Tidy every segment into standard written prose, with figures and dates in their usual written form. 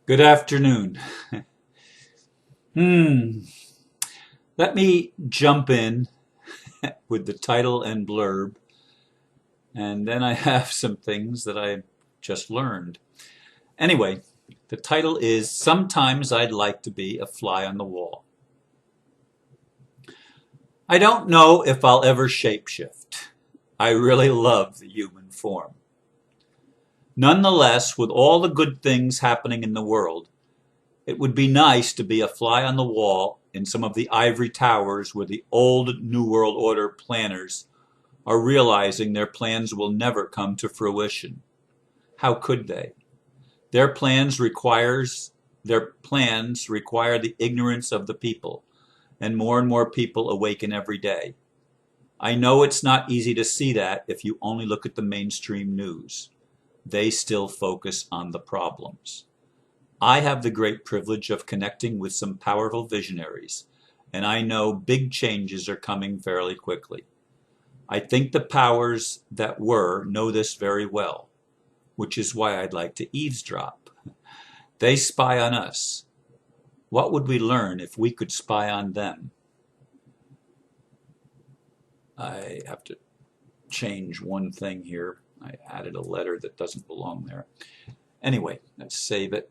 Good afternoon. Hmm. Let me jump in with the title and blurb, and then I have some things that I just learned. Anyway, the title is Sometimes I'd Like to Be a Fly on the Wall. I don't know if I'll ever shapeshift. I really love the human form. Nonetheless, with all the good things happening in the world, it would be nice to be a fly on the wall in some of the ivory towers where the old New World Order planners are realizing their plans will never come to fruition. How could they? Their plans requires their plans require the ignorance of the people, and more people awaken every day. I know it's not easy to see that if you only look at the mainstream news. They still focus on the problems. I have the great privilege of connecting with some powerful visionaries, and I know big changes are coming fairly quickly. I think the powers that were know this very well, which is why I'd like to eavesdrop. They spy on us. What would we learn if we could spy on them? I have to change one thing here. I added a letter that doesn't belong there. Anyway, let's save it.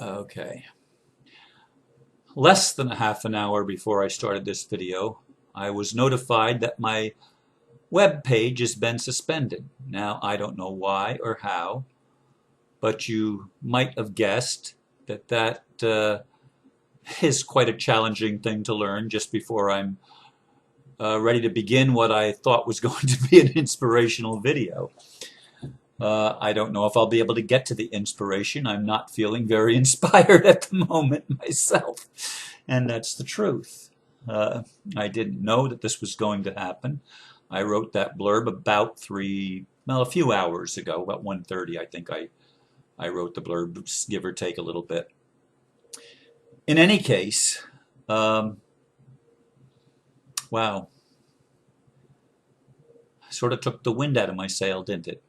Okay. Less than a half an hour before I started this video, I was notified that my web page has been suspended. Now, I don't know why or how, but you might have guessed that is quite a challenging thing to learn just before I'm ready to begin what I thought was going to be an inspirational video. I don't know if I'll be able to get to the inspiration. I'm not feeling very inspired at the moment myself, and that's the truth. I didn't know that this was going to happen. I wrote that blurb about a few hours ago, about 1:30 I think I wrote the blurb, give or take a little bit. In any case, wow, sort of took the wind out of my sail, didn't it?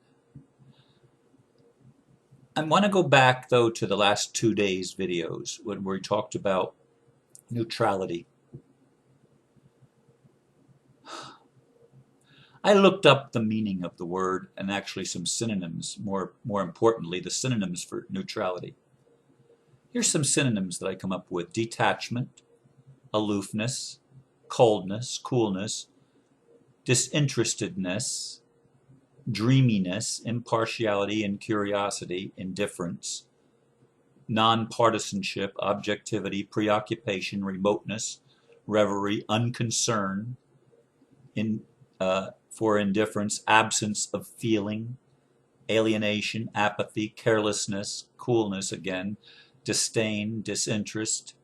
I want to go back, though, to the last 2 days' videos when we talked about neutrality. I looked up the meaning of the word and actually some synonyms, more importantly, the synonyms for neutrality. Here's some synonyms that I come up with: detachment, aloofness, coldness, coolness, disinterestedness, dreaminess, impartiality and curiosity, indifference, non-partisanship, objectivity, preoccupation, remoteness, reverie, unconcern, for indifference, absence of feeling, alienation, apathy, carelessness, coolness again, disdain, disinterest,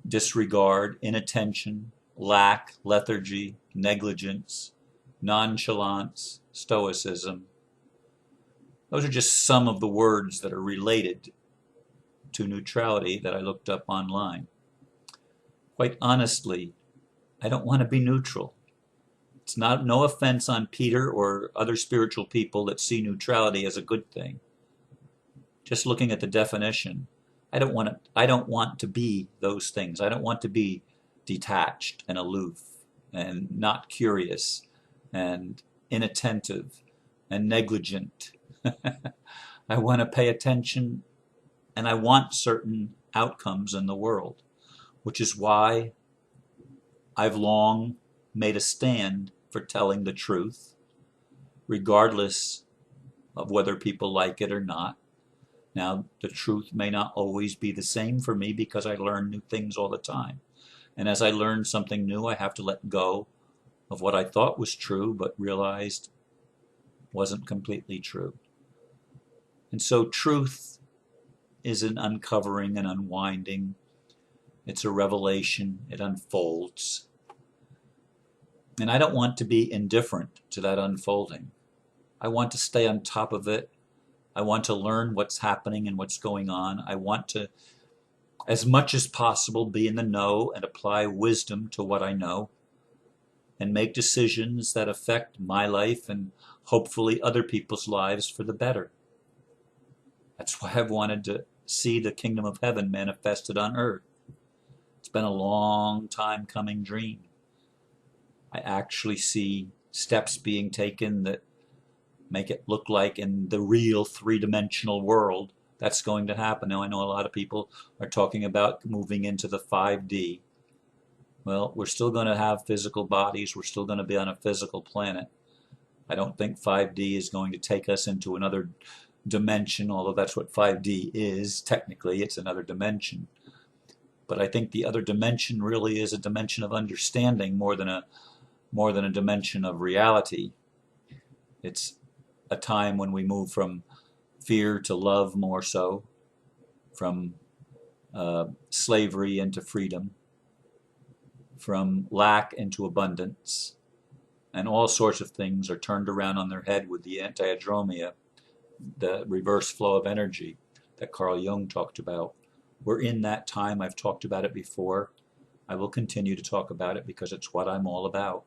disregard, inattention, lack, lethargy, negligence, nonchalance, stoicism. Those are just some of the words that are related to neutrality that I looked up online. Quite honestly, I don't want to be neutral. It's no offense on Peter or other spiritual people that see neutrality as a good thing. Just looking at the definition, I don't want to be those things. I don't want to be detached and aloof and not curious and inattentive and negligent. I want to pay attention, and I want certain outcomes in the world, which is why I've long made a stand for telling the truth, regardless of whether people like it or not. Now, the truth may not always be the same for me because I learn new things all the time. And as I learn something new, I have to let go of what I thought was true but realized wasn't completely true. And so truth is an uncovering and unwinding. It's a revelation. It unfolds. And I don't want to be indifferent to that unfolding. I want to stay on top of it. I want to learn what's happening and what's going on. I want to, as much as possible, be in the know and apply wisdom to what I know and make decisions that affect my life and hopefully other people's lives for the better. That's why I've wanted to see the kingdom of heaven manifested on earth. It's been a long time coming dream. I actually see steps being taken that make it look like in the real three-dimensional world that's going to happen. Now, I know a lot of people are talking about moving into the 5D. Well, we're still going to have physical bodies. We're still going to be on a physical planet. I don't think 5D is going to take us into another dimension, although that's what 5D is. Technically, it's another dimension. But I think the other dimension really is a dimension of understanding more than a dimension of reality. It's a time when we move from fear to love more so, from slavery into freedom, from lack into abundance, and all sorts of things are turned around on their head with the anti-adromia, the reverse flow of energy that Carl Jung talked about. We're in that time. I've talked about it before. I will continue to talk about it because it's what I'm all about.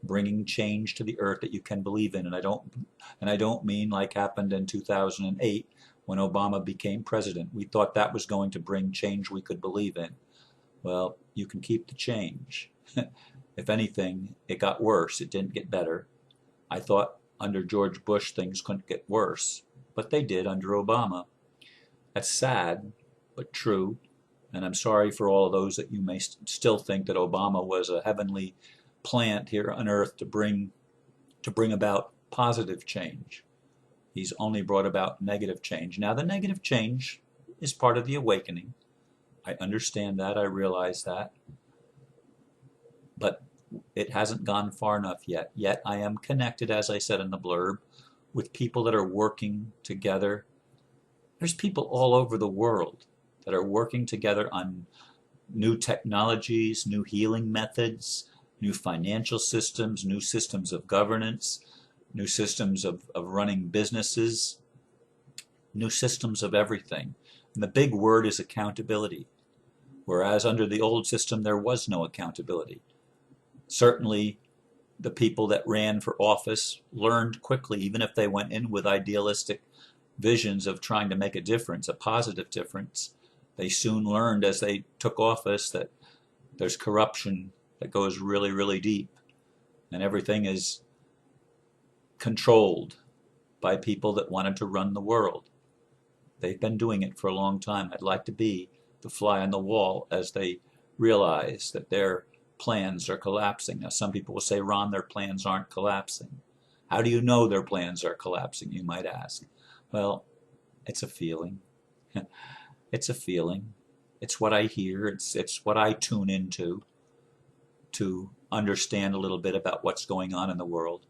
Bringing change to the earth that you can believe in. And I don't mean like happened in 2008 when Obama became president. We thought that was going to bring change we could believe in. Well, you can keep the change. If anything, it got worse. It didn't get better. I thought under George Bush things couldn't get worse, but they did under Obama. That's sad, but true. And I'm sorry for all of those that you may still think that Obama was a heavenly plant here on earth to bring about positive change. He's only brought about negative change. Now, the negative change is part of the awakening. I understand that. I realize that. But it hasn't gone far enough yet. Yet I am connected, as I said in the blurb, with people that are working together. There's people all over the world that are working together on new technologies, new healing methods, new financial systems, new systems of governance, new systems of running businesses, new systems of everything. And the big word is accountability. Whereas under the old system, there was no accountability. Certainly, the people that ran for office learned quickly, even if they went in with idealistic visions of trying to make a difference, a positive difference. They soon learned as they took office that there's corruption that goes really, really deep. And everything is controlled by people that wanted to run the world. They've been doing it for a long time. I'd like to be the fly on the wall as they realize that their plans are collapsing. Now, some people will say, Ron, their plans aren't collapsing. How do you know their plans are collapsing, you might ask? Well, it's a feeling. It's a feeling. It's what I hear. It's what I tune into to understand a little bit about what's going on in the world.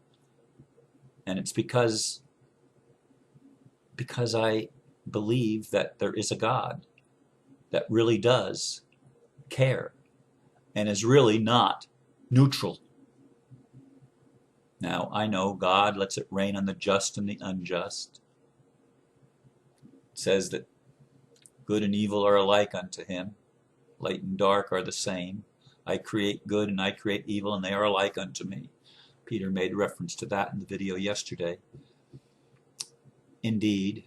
And it's because I believe that there is a God that really does care and is really not neutral. Now, I know God lets it rain on the just and the unjust. It says that good and evil are alike unto him. Light and dark are the same. I create good and I create evil, and they are alike unto me. Peter made reference to that in the video yesterday. Indeed,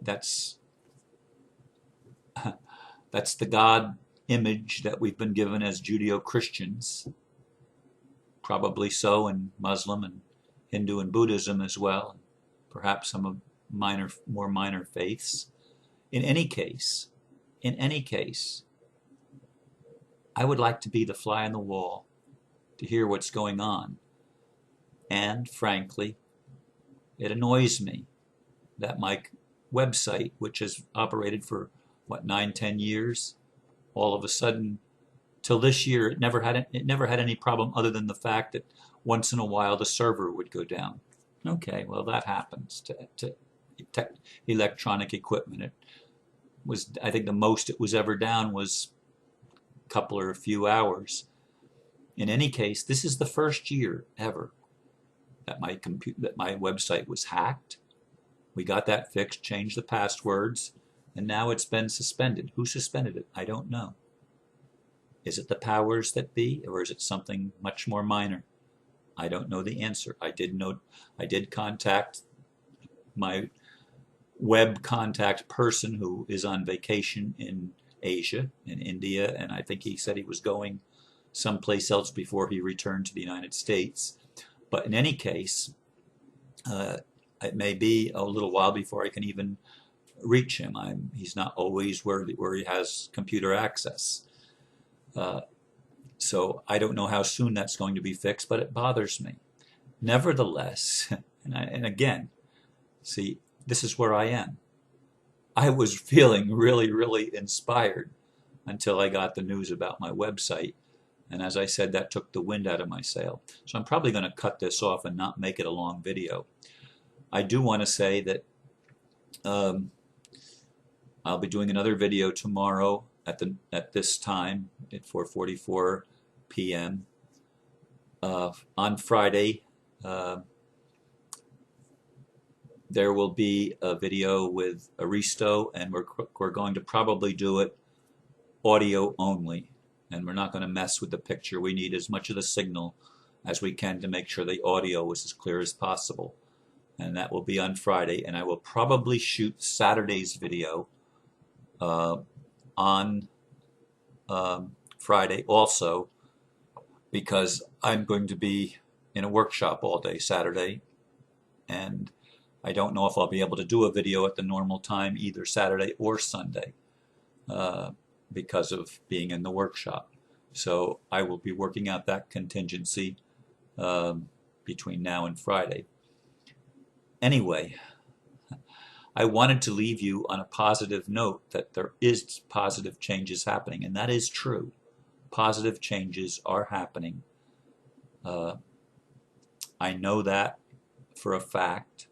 that's the God image that we've been given as Judeo-Christians. Probably so in Muslim and Hindu and Buddhism as well. Perhaps some of more minor faiths. In any case, I would like to be the fly on the wall to hear what's going on. And frankly, it annoys me that my website, which has operated for, 9-10 years, all of a sudden, till this year, it never had any problem other than the fact that once in a while the server would go down. Okay, well, that happens to electronic equipment. It was, I think the most it was ever down was a couple or a few hours. In any case, this is the first year ever that my website was hacked. We got that fixed, changed the passwords, and now it's been suspended. Who suspended it? I don't know. Is it the powers that be, or is it something much more minor? I don't know the answer. I did contact my web contact person who is on vacation in Asia, in India, and I think he said he was going someplace else before he returned to the United States. But in any case, uh, it may be a little while before I can even reach him. He's not always where he has computer access. Uh, so I don't know how soon that's going to be fixed, but it bothers me. Nevertheless, and again, see, this is where I am. I was feeling really, really inspired until I got the news about my website. And as I said, that took the wind out of my sail. So I'm probably going to cut this off and not make it a long video. I do want to say that I'll be doing another video tomorrow at this time at 4:44 p.m. On Friday, there will be a video with Aristo, and we're going to probably do it audio only, and we're not going to mess with the picture. We need as much of the signal as we can to make sure the audio is as clear as possible, and that will be on Friday. And I will probably shoot Saturday's video on Friday also, because I'm going to be in a workshop all day Saturday, and I don't know if I'll be able to do a video at the normal time either Saturday or Sunday because of being in the workshop. So I will be working out that contingency between now and Friday. Anyway, I wanted to leave you on a positive note that there is positive changes happening, and that is true. Positive changes are happening. I know that for a fact.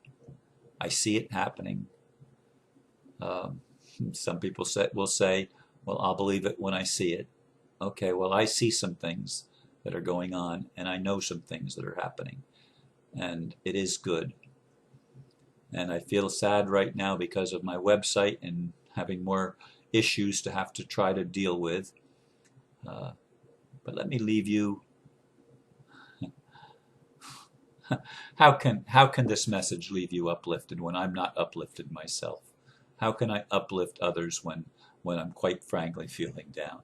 I see it happening. Some people will say, well, I'll believe it when I see it. Okay, well, I see some things that are going on, and I know some things that are happening, and it is good. And I feel sad right now because of my website and having more issues to have to try to deal with. But let me leave you. How can this message leave you uplifted when I'm not uplifted myself? How can I uplift others when I'm quite frankly feeling down?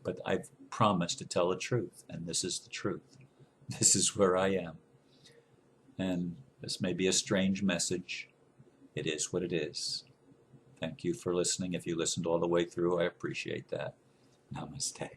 But I've promised to tell the truth, and this is the truth. This is where I am. And this may be a strange message. It is what it is. Thank you for listening. If you listened all the way through, I appreciate that. Namaste.